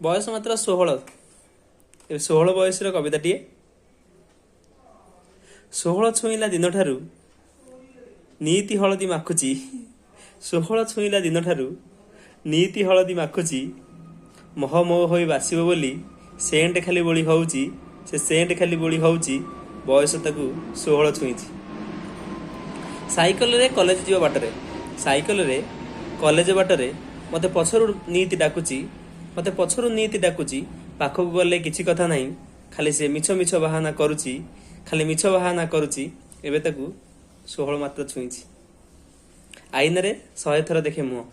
बयस मात्र 16। 16 बयसर कविताटिए। 16 छुईला दिन ठारू नीति हलदी माखुची। 16 छुईला दिन ठारू नीति हलदी माखुची। मह मोह होई बासिब बोली सेंट खाली बोली होउची। से सेंट खाली बोली होउची बयस ताकू 16 छुईची। साइकल रे कॉलेज जीव बाटरे साइकल रे कॉलेज बाटरे मते पछरु नीति डाकुची। मते पछरु नीति डाकुची पाखक गले किछि कथा नाही खाली से मिछ मिछ बहाना करूची। खाली मिछ बहाना करूची एबे ताकू 16 मात्र छुईची। आईना रे 100 थर देखे मुह।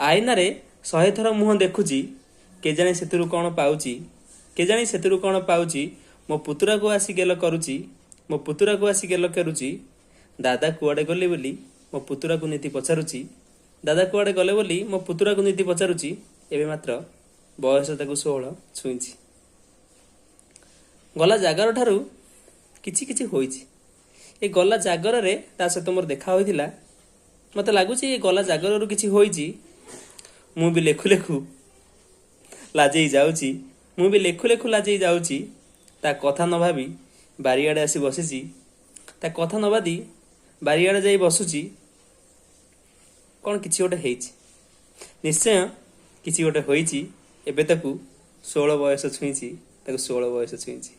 आईना रे 100 थर मुह देखुची केजाणी सेतुरु कोन पाउची। केजाणी सेतुरु कोन पाउची मो पुतुरा को आसी गेल करूची। मो पुतुरा को आसी गेल करूची। दादा कुआडे गले बोली मो पुतुरा को नीति पचारुची। दादा कुआडे गले बोली मो पुतुरा को नीति पचारुची एबे मात्र बयस ताकू 16 छुईची। गला जागर ठारू किछि किछि होईची। ए गला जागर रे ता सहित मोर देखा होइथिला। मते लागुची ए गला जागर रु किछि होईची। मु भी लेखु लेखु लाजेई जाउची। मु भी लेखु लेखु लाजेई जाउची। ता कथा न भाबी बारियाडे आसी बसिची। ता कथा न बादी बारियाडे जाई बसुची। कौन किछि गोटे हेइची। निश्चय किछि गोटे होईची एबे ताकू 16 बयस छुईची। ताकू 16 बयस छुईची।